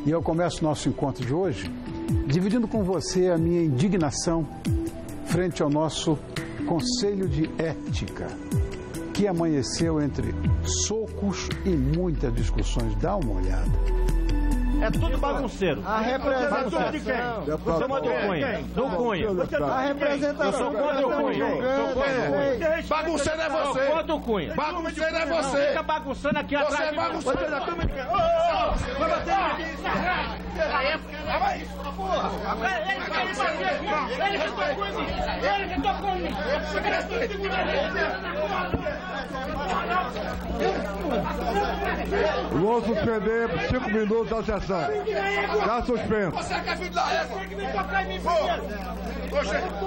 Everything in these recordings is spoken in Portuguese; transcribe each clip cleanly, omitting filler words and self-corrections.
E eu começo o nosso encontro de hoje dividindo com você a minha indignação frente ao nosso Conselho de Ética, que amanheceu entre socos e muitas discussões. Dá uma olhada. É tudo bagunceiro. A representação de quem? Você mandou Cunha. Do Cunha. A representação. Eu sou contra o Cunha. Bagunceiro é você. Eu sou contra o Cunha. Bagunceiro é você. Fica bagunçando aqui atrás. Você é bagunceiro. Vai bater em mim. Ele que tocou em mim. Ele que tocou em mim. Vou suspender por 5 minutos a sessão. Já suspenso. Você quer vir da época? Tem que me tocar em mim primeiro. Eu tô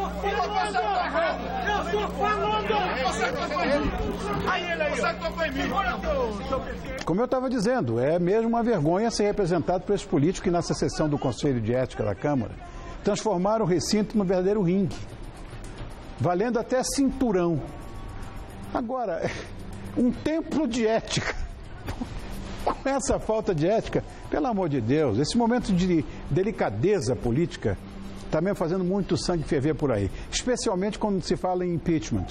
falando. Você tocou em mim. Aí ele aí. Você tocou em mim. Como eu estava dizendo, é mesmo uma vergonha ser representado por esse político que nessa sessão do Conselho de Ética da Câmara transformaram o recinto num verdadeiro ringue, valendo até cinturão. Agora, um templo de ética. Com essa falta de ética, pelo amor de Deus, esse momento de delicadeza política está mesmo fazendo muito sangue ferver por aí, especialmente quando se fala em impeachment.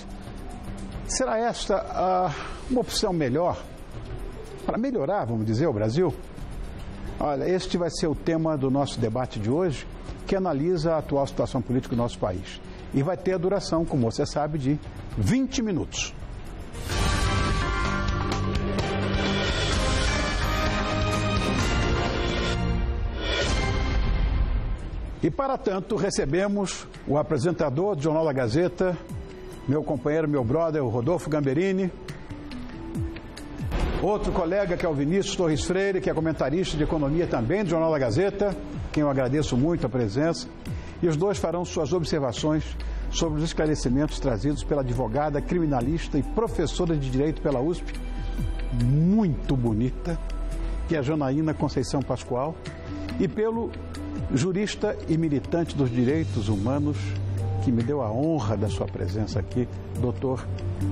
Será esta uma opção melhor para melhorar, vamos dizer, o Brasil? Olha, este vai ser o tema do nosso debate de hoje, que analisa a atual situação política do nosso país. E vai ter a duração, como você sabe, de 20 minutos. E para tanto, recebemos o apresentador do Jornal da Gazeta, meu companheiro, meu brother, o Rodolfo Gamberini. Outro colega que é o Vinícius Torres Freire, que é comentarista de economia também do Jornal da Gazeta, quem eu agradeço muito a presença. E os dois farão suas observações sobre os esclarecimentos trazidos pela advogada, criminalista e professora de Direito pela USP, muito bonita, que é a Janaína Conceição Pascoal, e pelo jurista e militante dos direitos humanos, que me deu a honra da sua presença aqui, Dr.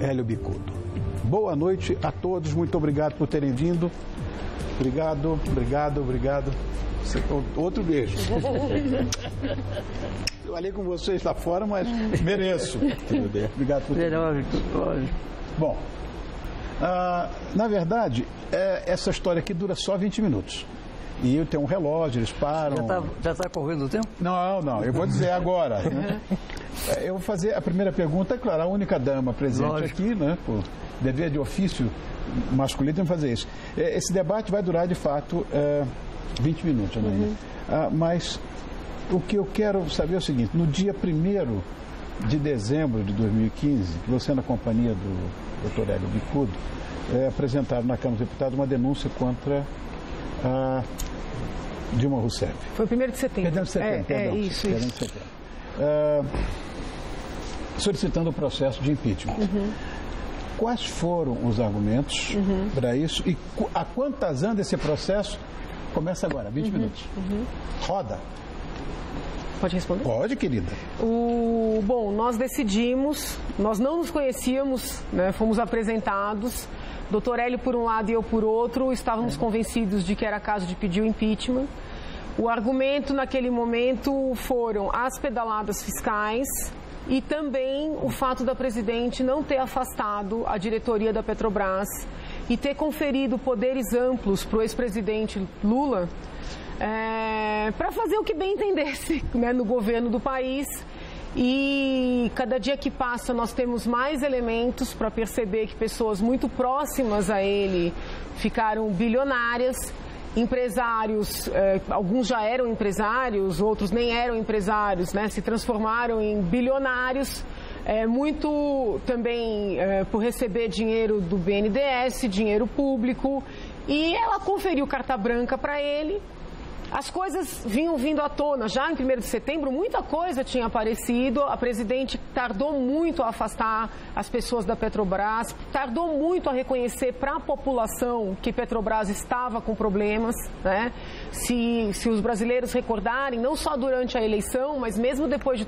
Hélio Bicudo. Boa noite a todos, muito obrigado por terem vindo. Obrigado. Outro beijo. Eu falei com vocês lá fora, mas mereço. Obrigado por terem vindo. Bom, na verdade, essa história aqui dura só 20 minutos. E eu tenho um relógio, eles param... Já está correndo o tempo? Não, eu vou dizer agora. Né? Eu vou fazer a primeira pergunta, é claro, a única dama presente aqui, né? Por dever de ofício masculino, tem que fazer isso. Esse debate vai durar, de fato, 20 minutos, né? Mas o que eu quero saber é o seguinte, no dia 1º de dezembro de 2015, que você, na companhia do Dr. Hélio Bicudo, apresentaram na Câmara dos Deputados uma denúncia contra Dilma Rousseff. Foi 1º de setembro. Perdão, de setembro, perdão. Isso. De setembro. Solicitando o processo de impeachment. Quais foram os argumentos para isso e a quantas anda esse processo? Começa agora, 20 minutos. Roda. Pode responder? Pode, querida. Bom, nós decidimos, nós não nos conhecíamos, né, fomos apresentados, Dr. Hélio por um lado e eu por outro, estávamos convencidos de que era caso de pedir o impeachment. O argumento naquele momento foram as pedaladas fiscais e também o fato da presidente não ter afastado a diretoria da Petrobras e ter conferido poderes amplos para o ex-presidente Lula para fazer o que bem entendesse, né, no governo do país. E cada dia que passa nós temos mais elementos para perceber que pessoas muito próximas a ele ficaram bilionárias, empresários, alguns já eram empresários, outros nem eram empresários, né, se transformaram em bilionários, muito também por receber dinheiro do BNDES, dinheiro público, e ela conferiu carta branca para ele. As coisas vinham vindo à tona. Já em 1º de setembro, muita coisa tinha aparecido. A presidente tardou muito a afastar as pessoas da Petrobras, tardou muito a reconhecer para a população que Petrobras estava com problemas, né? Se os brasileiros recordarem, não só durante a eleição, mas mesmo depois de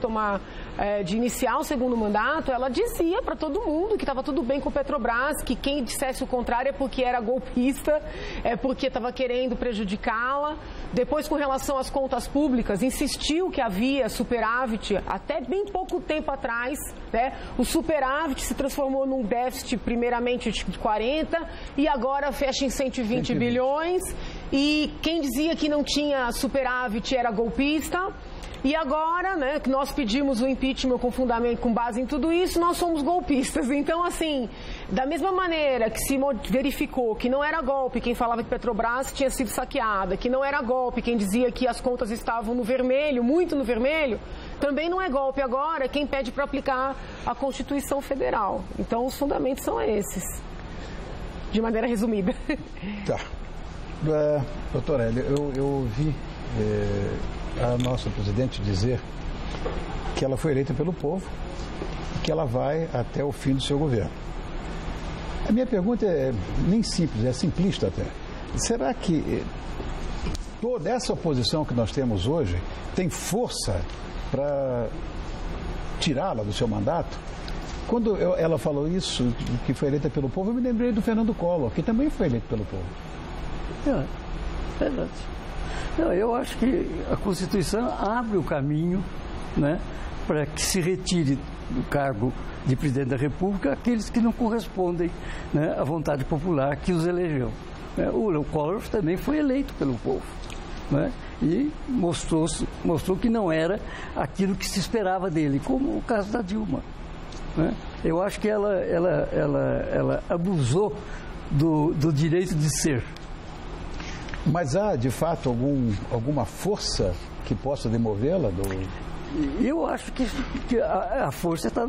de iniciar o segundo mandato, ela dizia para todo mundo que estava tudo bem com o Petrobras, que quem dissesse o contrário é porque era golpista, é porque estava querendo prejudicá-la. Depois, com relação às contas públicas, insistiu que havia superávit até bem pouco tempo atrás, né? O superávit se transformou num déficit primeiramente de 40 e agora fecha em 120 bilhões. E quem dizia que não tinha superávit era golpista. E agora, né, que nós pedimos o impeachment com fundamento, com base em tudo isso, nós somos golpistas. Então, assim, da mesma maneira que se verificou que não era golpe quem falava que Petrobras tinha sido saqueada, que não era golpe quem dizia que as contas estavam no vermelho, muito no vermelho, também não é golpe agora quem pede para aplicar a Constituição Federal. Então, os fundamentos são esses, de maneira resumida. Tá. Doutor Hélio, eu ouvi a nossa presidente dizer que ela foi eleita pelo povo e que ela vai até o fim do seu governo. A minha pergunta é nem simples, é simplista até. Será que toda essa oposição que nós temos hoje tem força para tirá-la do seu mandato? Quando ela falou isso, que foi eleita pelo povo, eu me lembrei do Fernando Collor, que também foi eleito pelo povo. É verdade. Não, eu acho que a Constituição abre o caminho, né, para que se retire do cargo de presidente da República aqueles que não correspondem, né, à vontade popular que os elegeu. O Collor também foi eleito pelo povo, né, e mostrou que não era aquilo que se esperava dele, como o caso da Dilma, né. Eu acho que ela abusou do direito de ser. Mas há, de fato, alguma força que possa demovê-la? Eu acho que a força está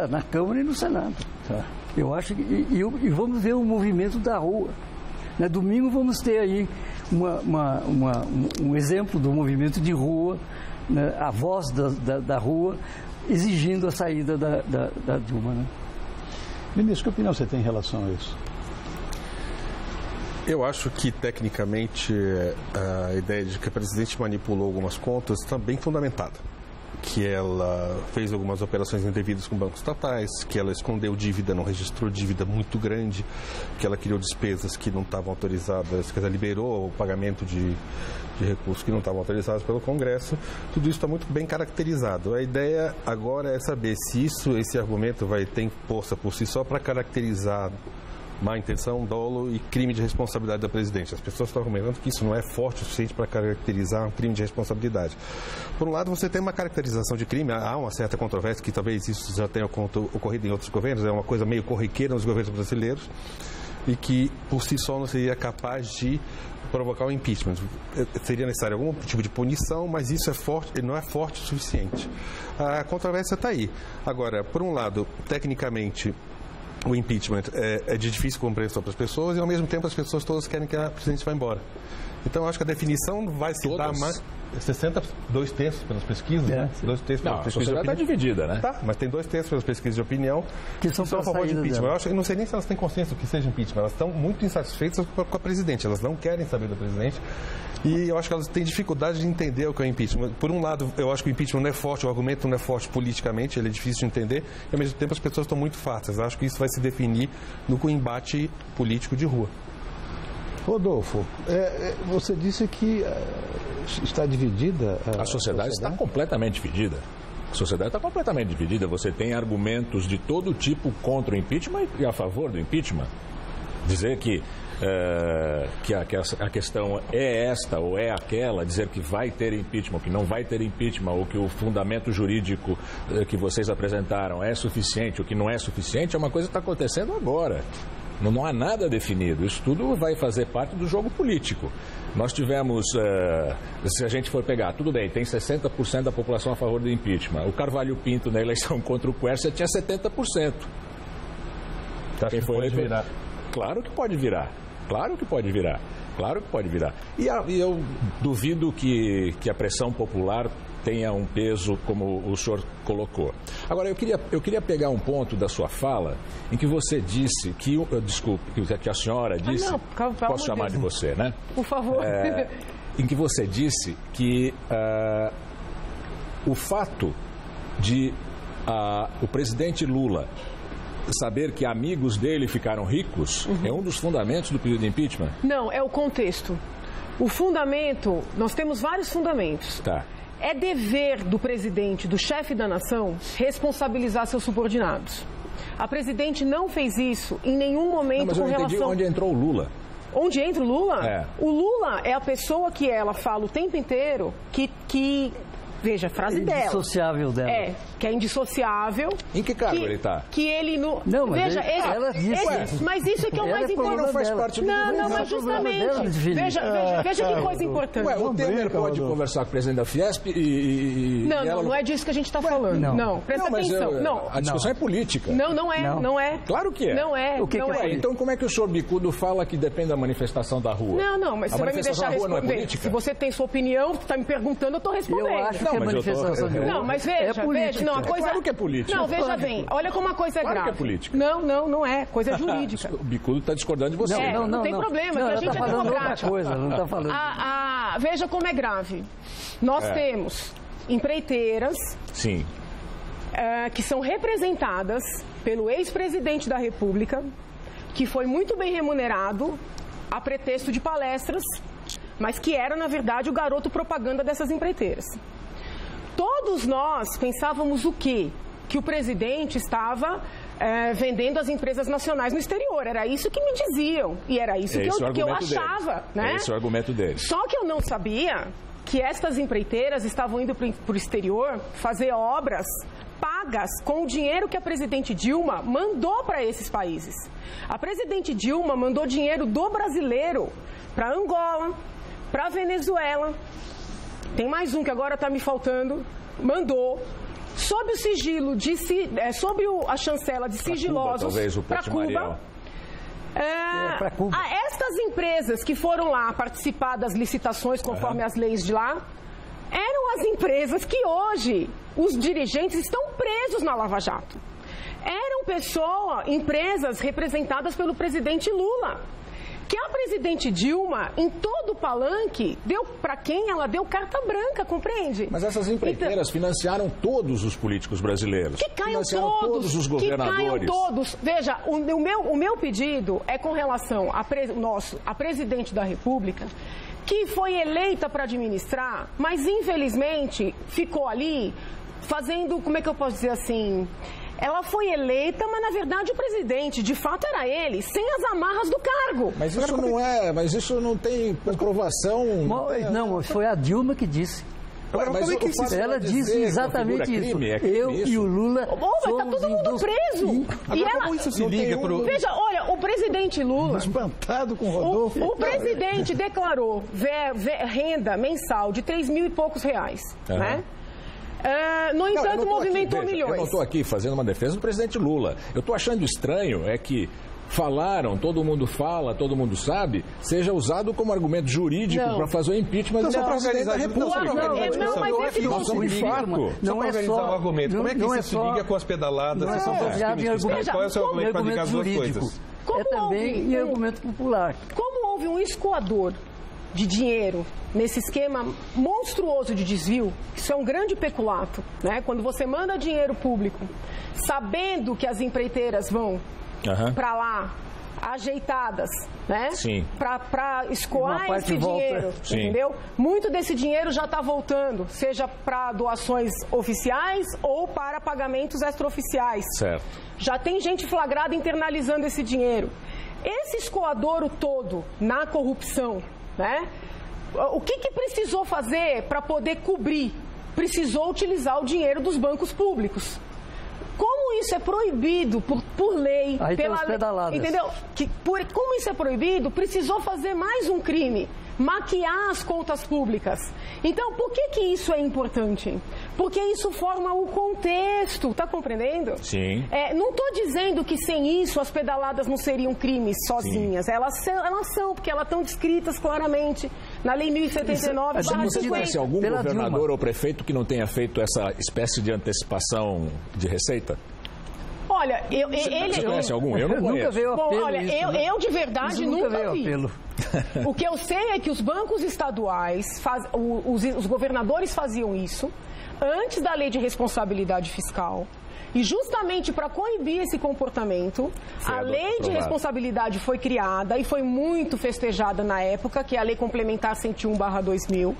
na Câmara e no Senado. Tá. Eu acho que... E vamos ver o movimento da rua. Né? Domingo vamos ter aí um exemplo do movimento de rua, né? A voz da rua exigindo a saída da Dilma. Né? Ministro, que opinião você tem em relação a isso? Eu acho que, tecnicamente, a ideia de que a presidente manipulou algumas contas está bem fundamentada. Que ela fez algumas operações indevidas com bancos estatais, que ela escondeu dívida, não registrou dívida muito grande, que ela criou despesas que não estavam autorizadas, que ela liberou o pagamento de recursos que não estavam autorizados pelo Congresso. Tudo isso está muito bem caracterizado. A ideia agora é saber se esse argumento vai ter força por si só para caracterizar má intenção, dolo e crime de responsabilidade da presidente. As pessoas estão argumentando que isso não é forte o suficiente para caracterizar um crime de responsabilidade. Por um lado, você tem uma caracterização de crime, há uma certa controvérsia, que talvez isso já tenha ocorrido em outros governos, é uma coisa meio corriqueira nos governos brasileiros, e que por si só não seria capaz de provocar um impeachment. Seria necessário algum tipo de punição, mas isso não é forte o suficiente. A controvérsia está aí. Agora, por um lado, tecnicamente, o impeachment é de difícil compreensão para as pessoas e, ao mesmo tempo, as pessoas todas querem que a presidente vá embora. Então, eu acho que a definição vai se dar mais... 2 terços pelas pesquisas, né? 2 terços pelas pesquisas. A sociedade está dividida, né? Tá, mas tem 2 terços pelas pesquisas de opinião que são a favor de impeachment. Eu não sei nem se elas têm consciência do que seja impeachment. Elas estão muito insatisfeitas com a presidente. Elas não querem saber da presidente. E eu acho que elas têm dificuldade de entender o que é o impeachment. Por um lado, eu acho que o impeachment não é forte, o argumento não é forte politicamente, ele é difícil de entender. E, ao mesmo tempo, as pessoas estão muito fartas. Eu acho que isso vai se definir no embate político de rua. Rodolfo, você disse que está dividida a sociedade está completamente dividida. A sociedade está completamente dividida. Você tem argumentos de todo tipo contra o impeachment e a favor do impeachment. Dizer que a questão é esta ou é aquela, dizer que vai ter impeachment, que não vai ter impeachment, ou que o fundamento jurídico que vocês apresentaram é suficiente, ou que não é suficiente, é uma coisa que está acontecendo agora. Não há nada definido. Isso tudo vai fazer parte do jogo político. Nós tivemos, se a gente for pegar, tudo bem, tem 60% da população a favor do impeachment. O Carvalho Pinto, na eleição contra o Quércia, tinha 70%. Quem foi pode virar? Claro que pode virar. Claro que pode virar. Claro que pode virar. E eu duvido que a pressão popular tenha um peso como o senhor colocou. Agora, eu queria pegar um ponto da sua fala em que você disse que a senhora disse... Não, calma, posso chamar de você, né? Por favor. em que você disse que o fato de o presidente Lula saber que amigos dele ficaram ricos é um dos fundamentos do pedido de impeachment? Não, é o contexto. O fundamento, nós temos vários fundamentos. Tá. É dever do presidente, do chefe da nação, responsabilizar seus subordinados. A presidente não fez isso em nenhum momento mas eu com não entendi relação... onde entrou o Lula. Onde entra o Lula? É. O Lula é a pessoa que ela fala o tempo inteiro que veja, a frase dela. Indissociável dela. Que é indissociável. Em que cargo ele está? Que ele não... Não, mas veja, ela disse. mas isso é que é o mais importante. Não faz parte do Não, mas justamente. Veja que coisa importante. Ué, o Temer pode conversar com o presidente da Fiesp e não é disso que a gente está falando. Não, presta atenção. A discussão é política. Não é. Claro que é. Não é. O que é? Então como é que o senhor Bicudo fala que depende da manifestação da rua? Não, mas você vai me deixar responder. Se você tem sua opinião, você está me perguntando, eu estou respondendo. Eu acho que é manifestação de rua. Não, mas veja, não, a coisa... Claro que é política. Não, veja bem, olha como a coisa é grave. Claro que é política. Não é, coisa jurídica. O Bicudo está discordando de você. Não tem problema, que a gente é democrático. Não está falando. Veja como é grave. Nós temos empreiteiras Sim. Que são representadas pelo ex-presidente da República, que foi muito bem remunerado a pretexto de palestras, mas que era, na verdade, o garoto propaganda dessas empreiteiras. Todos nós pensávamos o quê? Que o presidente estava vendendo as empresas nacionais no exterior. Era isso que me diziam. E era isso que eu achava. Né? Esse é o argumento dele. Só que eu não sabia que estas empreiteiras estavam indo para o exterior fazer obras pagas com o dinheiro que a presidente Dilma mandou para esses países. A presidente Dilma mandou dinheiro do brasileiro para Angola, para Venezuela. Tem mais um que agora está me faltando. Mandou, sob o sigilo, sob a chancela de sigilosos, para Cuba. Estas empresas que foram lá participar das licitações conforme as leis de lá, eram as empresas que hoje os dirigentes estão presos na Lava Jato. Eram empresas representadas pelo presidente Lula. Que a presidente Dilma, em todo o palanque, deu para quem ela deu carta branca, compreende? Mas essas empreiteiras financiaram todos os políticos brasileiros. Que caiam todos os governadores. Que caiam todos. Veja, o meu pedido é com relação a presidente da República, que foi eleita para administrar, mas infelizmente ficou ali fazendo, como é que eu posso dizer assim... Ela foi eleita, mas na verdade o presidente, de fato era ele, sem as amarras do cargo. Mas isso não tem comprovação. Não, foi a Dilma que disse. Ela disse exatamente isso. Eu e o Lula está todo mundo preso. Como isso se liga pro... Veja, olha, o presidente Lula... Espantado com o Rodolfo. O presidente declarou renda mensal de 3 mil e poucos reais, né? No entanto, movimentou milhões. Eu não estou aqui fazendo uma defesa do presidente Lula. Eu estou achando estranho é que falaram, todo mundo fala, todo mundo sabe, seja usado como argumento jurídico para fazer o impeachment do presidente da República. Não é só o argumento. Como é que isso se liga com as pedaladas? Qual é o seu argumento para ligar as duas coisas? É também em argumento popular. Como houve um escoador de dinheiro nesse esquema monstruoso de desvio, isso é um grande peculato, né? Quando você manda dinheiro público, sabendo que as empreiteiras vão para lá ajeitadas, né? Sim. Para escoar esse dinheiro, entendeu? Muito desse dinheiro já está voltando, seja para doações oficiais ou para pagamentos extraoficiais. Certo. Já tem gente flagrada internalizando esse dinheiro. Esse escoadouro todo na corrupção, né? O que precisou fazer para poder cobrir? Precisou utilizar o dinheiro dos bancos públicos. Como isso é proibido por lei, aí pela pedaladas. Entendeu? Como isso é proibido, precisou fazer mais um crime, maquiar as contas públicas. Então, por que isso é importante? Porque isso forma o contexto, tá compreendendo? Sim. Não estou dizendo que sem isso as pedaladas não seriam crimes sozinhas. Elas são, porque elas estão descritas claramente na Lei 1079. Você conhece algum governador ou prefeito que não tenha feito essa espécie de antecipação de receita? Olha, Olha, Você conhece algum? Eu não Nunca conheço. veio Bom, apelo olha, isso, né? eu de verdade Isso nunca nunca veio vi. apelo. O que eu sei é que os bancos estaduais, os governadores faziam isso antes da lei de responsabilidade fiscal. E justamente para coibir esse comportamento, a lei de responsabilidade foi criada e foi muito festejada na época, que é a Lei Complementar 101/2000.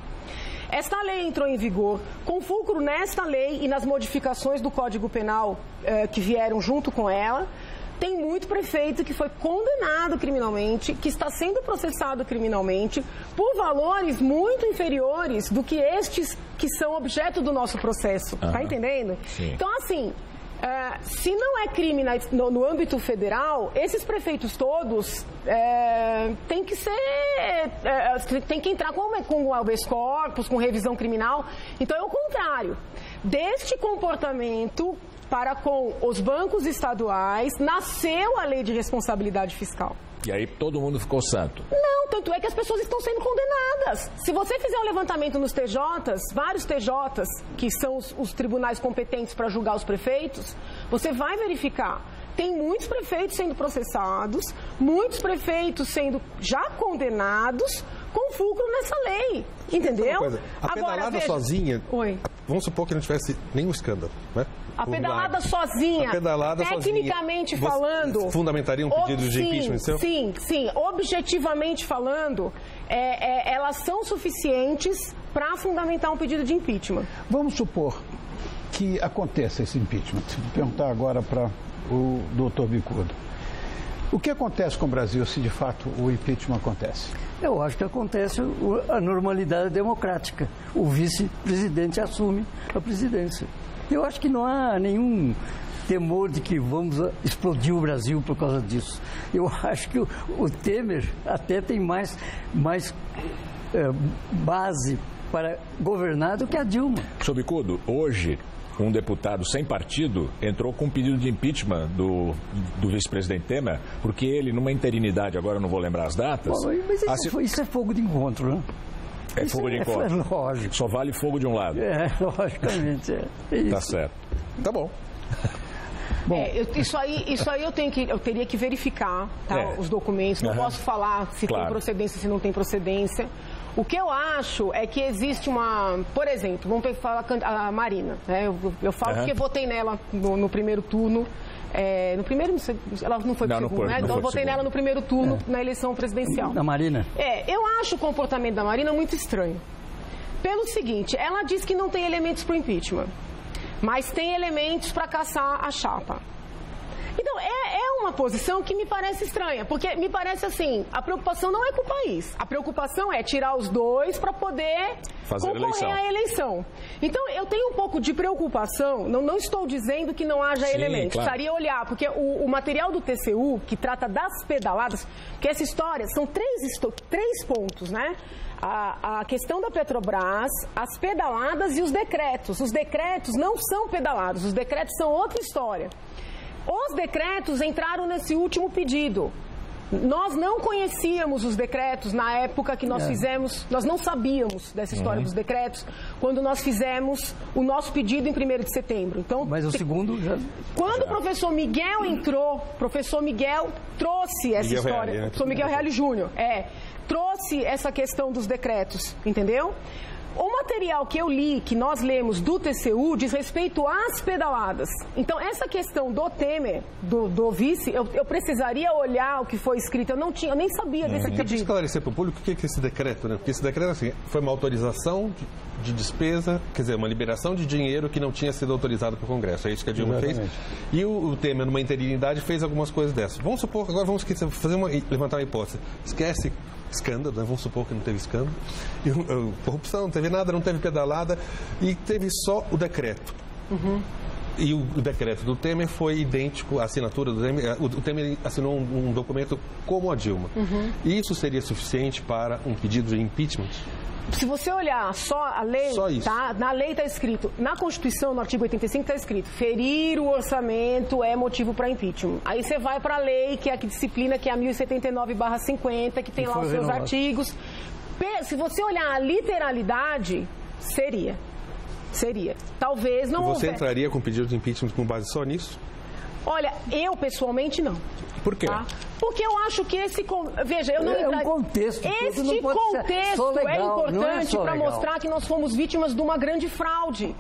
Esta lei entrou em vigor com fulcro nesta lei e nas modificações do Código Penal que vieram junto com ela. Tem muito prefeito que foi condenado criminalmente, que está sendo processado criminalmente por valores muito inferiores do que estes que são objeto do nosso processo. Tá entendendo? Sim. Então, assim, se não é crime no âmbito federal, esses prefeitos todos têm que ser... tem que entrar com o habeas corpus, com revisão criminal. Então, é o contrário. Deste comportamento... para com os bancos estaduais, nasceu a lei de responsabilidade fiscal. E aí todo mundo ficou santo. Não, tanto é que as pessoas estão sendo condenadas. Se você fizer um levantamento nos TJs, vários TJs, que são os tribunais competentes para julgar os prefeitos, você vai verificar. Tem muitos prefeitos sendo processados, muitos prefeitos sendo já condenados com fulcro nessa lei. Entendeu? A pedalada sozinha, Oi. Vamos supor que não tivesse nenhum escândalo, né? A pedalada sozinha, tecnicamente falando... Fundamentaria um pedido de impeachment seu? Sim. Objetivamente falando, elas são suficientes para fundamentar um pedido de impeachment. Vamos supor que aconteça esse impeachment. Vou perguntar agora para o doutor Bicudo. O que acontece com o Brasil se de fato o impeachment acontece? Eu acho que acontece a normalidade democrática. O vice-presidente assume a presidência. Eu acho que não há nenhum temor de que vamos explodir o Brasil por causa disso. Eu acho que o Temer até tem mais base para governar do que a Dilma. Sr. Bicudo, hoje um deputado sem partido entrou com um pedido de impeachment do vice-presidente Temer, porque ele, numa interinidade, agora eu não vou lembrar as datas... Bom, mas isso é fogo de encontro, né? É isso fogo de encontro. É lógico. Só vale fogo de um lado. Logicamente. É isso. Tá certo. Tá bom. Isso aí eu teria que verificar os documentos. Não posso falar se tem procedência, se não tem procedência. O que eu acho é que existe uma... Por exemplo, vamos falar a Marina. Né? Eu falo porque votei nela no primeiro turno. No primeiro, ela não foi pro segundo, né? Então eu votei nela no primeiro turno na eleição presidencial. Da Marina? Eu acho o comportamento da Marina muito estranho. Pelo seguinte, ela diz que não tem elementos para o impeachment, mas tem elementos para caçar a chapa. Então, é uma posição que me parece estranha, porque me parece assim, a preocupação não é com o país, a preocupação é tirar os dois para poder concorrer à eleição. Então, eu tenho um pouco de preocupação, não estou dizendo que não haja elementos, precisaria olhar, porque o material do TCU, que trata das pedaladas, porque essa história, são três pontos, né? A questão da Petrobras, as pedaladas e os decretos. Os decretos não são pedalados, os decretos são outra história. Os decretos entraram nesse último pedido. Nós não conhecíamos os decretos na época que nós fizemos, nós não sabíamos dessa história dos decretos quando nós fizemos o nosso pedido em 1º de setembro. Então, mas o segundo já... Quando o professor Miguel entrou, o professor Miguel trouxe essa história. Reale, né? Professor Miguel Reale Júnior, trouxe essa questão dos decretos, entendeu? O material que eu li, que nós lemos do TCU, diz respeito às pedaladas. Então, essa questão do Temer, do vice, eu precisaria olhar o que foi escrito. Eu nem sabia desse pedido. Tem que esclarecer para o público o que é esse decreto, né? Porque esse decreto, assim, foi uma autorização de despesa, quer dizer, uma liberação de dinheiro que não tinha sido autorizado pelo Congresso. É isso que a Dilma fez. E o Temer, numa interinidade, fez algumas coisas dessas. Vamos supor, agora vamos levantar uma hipótese. Esquece escândalo, né? Vamos supor que não teve escândalo. Corrupção, não teve nada, não teve pedalada e teve só o decreto. E o decreto do Temer foi idêntico à assinatura do Temer. O Temer assinou um documento como a Dilma. E isso seria suficiente para um pedido de impeachment? Se você olhar só a lei, tá? Na lei está escrito, na Constituição, no artigo 85, está escrito, ferir o orçamento é motivo para impeachment. Aí você vai para a lei, que é a que disciplina, que é a 1079/50, que tem lá os seus artigos. Se você olhar a literalidade, seria. Talvez não Você houvesse. entraria com pedido de impeachment com base só nisso? Olha, eu pessoalmente não. Por quê? Tá? Porque eu acho que esse... Veja, eu não... É um contexto. Este não pode contexto só legal, é importante para legal. mostrar que nós fomos vítimas de uma grande fraude.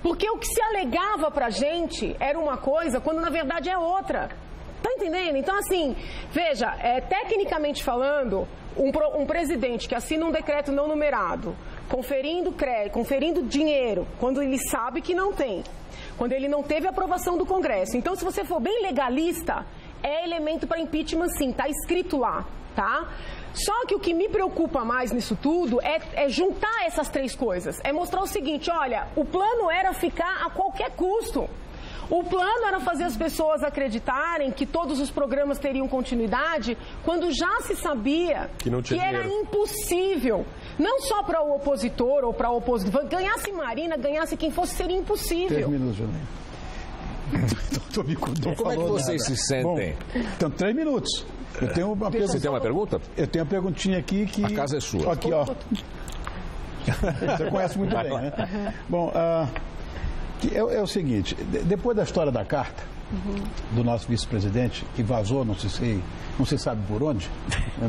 Porque o que se alegava pra gente era uma coisa, quando na verdade é outra. Tá entendendo? Então, assim, veja, tecnicamente falando, um presidente que assina um decreto não numerado, conferindo crédito, conferindo dinheiro, quando ele sabe que não tem, quando ele não teve aprovação do Congresso. Então, se você for bem legalista, é elemento para impeachment, sim, tá escrito lá, tá? Só que o que me preocupa mais nisso tudo é juntar essas três coisas. É mostrar o seguinte, olha, o plano era ficar a qualquer custo. O plano era fazer as pessoas acreditarem que todos os programas teriam continuidade, quando já se sabia que era impossível. Não só para o opositor ou para o opositor. Ganhasse Marina, ganhasse quem fosse, seria impossível. 3 minutos, Juliano. Como é que vocês se sentem? Bom, então, 3 minutos. Eu tenho uma pergunta. Você tem uma pergunta? Eu tenho uma perguntinha aqui que... A casa é sua. Aqui, ó. Você conhece muito bem, né? Bom, é o seguinte, depois da história da carta do nosso vice-presidente, que vazou, não se sabe por onde,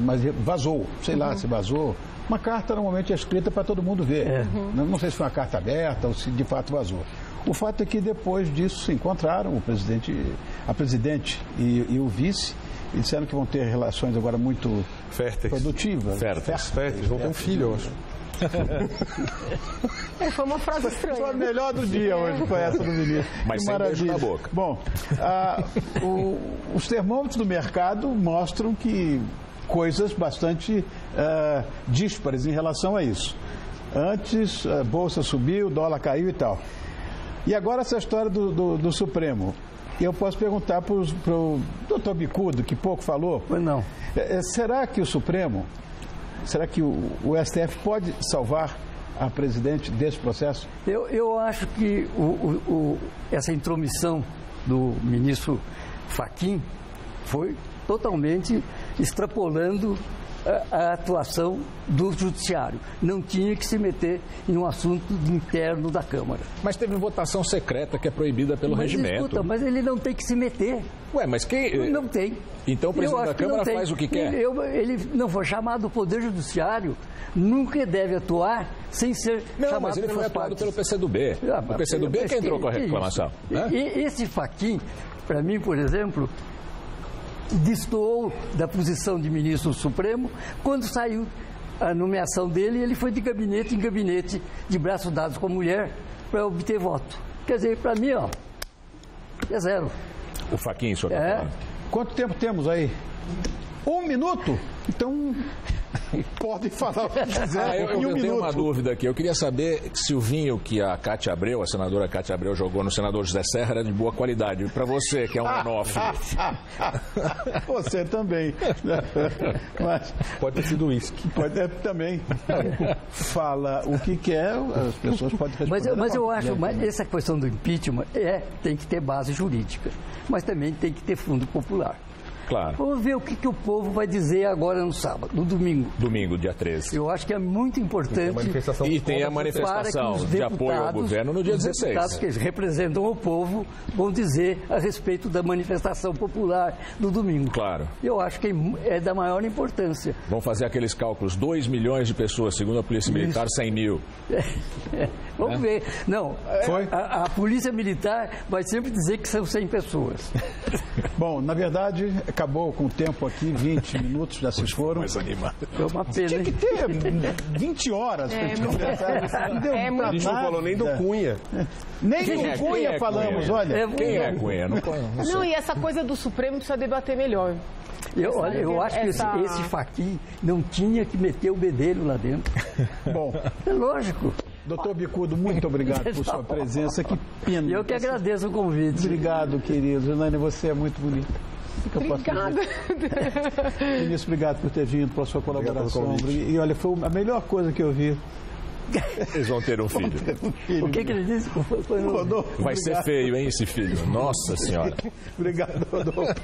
mas vazou, sei lá se vazou. Uma carta normalmente é escrita para todo mundo ver. Não sei se foi uma carta aberta ou se de fato vazou. O fato é que depois disso se encontraram a presidente e o vice, e disseram que vão ter relações agora muito produtivas. Férteis. Vão ter um filho, eu acho. Foi uma frase estranha. Foi a melhor do dia hoje, foi essa do ministro. Mas que sem maravilha. beijo na boca. Bom, os termômetros do mercado mostram que coisas bastante díspares em relação a isso. Antes, a bolsa subiu, o dólar caiu e tal. E agora essa história do Supremo. Eu posso perguntar para o doutor Bicudo, que pouco falou. Pois não. Será que o Supremo, será que o STF pode salvar a presidente desse processo? Eu acho que essa intromissão do ministro Fachin foi totalmente extrapolando a atuação do judiciário. Não tinha que se meter em um assunto interno da Câmara. Mas teve votação secreta que é proibida pelo regimento. Escuta, mas ele não tem que se meter. Ué, mas quem... Não tem. Então o presidente da Câmara faz o que quer? Ele não foi chamado, o Poder Judiciário nunca deve atuar sem ser chamado. Não, mas ele foi atuado pelo PCdoB. O PCdoB é que entrou com a reclamação. Esse Fachin, para mim, por exemplo, destoou da posição de ministro do Supremo. Quando saiu a nomeação dele, ele foi de gabinete em gabinete, de braços dados com a mulher, para obter voto. Quer dizer, para mim, ó, é zero. O Fachin, senhor. É. Quanto tempo temos aí? 1 minuto? Então, pode falar o que quiser. Eu tenho uma dúvida aqui. Eu queria saber se o vinho que a Cátia Abreu, a senadora Cátia Abreu, jogou no senador José Serra era de boa qualidade. Para você, que é um anófilo. Você também. Mas, pode ter sido uísque. Pode ter também. Fala o que quer, as pessoas podem responder. Mas eu acho que essa questão do impeachment tem que ter base jurídica, mas também tem que ter fundo popular. Claro. Vamos ver o que o povo vai dizer agora no sábado, no domingo. Domingo, dia 13. Eu acho que é muito importante. E tem a manifestação de apoio ao governo no dia 16. Os deputados que representam o povo vão dizer a respeito da manifestação popular do domingo. Claro. Eu acho que é da maior importância. Vão fazer aqueles cálculos, 2 milhões de pessoas, segundo a Polícia Militar, 100 mil. Vamos ver. Não, a Polícia Militar vai sempre dizer que são 100 pessoas. Bom, na verdade, acabou com o tempo aqui, 20 minutos já se foram. Mais animado. É uma pena. Tinha que ter 20 horas para gente conversar. Não deu a gente não falou nem do Cunha. Nem do Cunha falamos, olha. Quem é Cunha? Não, e essa coisa do Supremo precisa debater melhor. Eu acho que esse Fachin não tinha que meter o bedelho lá dentro. Bom, é lógico. Doutor Bicudo, muito obrado por sua presença. Que pena. Eu que agradeço o convite. Obrigado, querido. Janaína, você é muito bonita. Obrigada. Ministro, obrigado por ter vindo, pela sua colaboração. E olha, foi a melhor coisa que eu vi. Eles vão ter um filho. O que ele disse? Vai ser feio, hein, esse filho? Nossa Senhora. Obrigado, Rodolfo.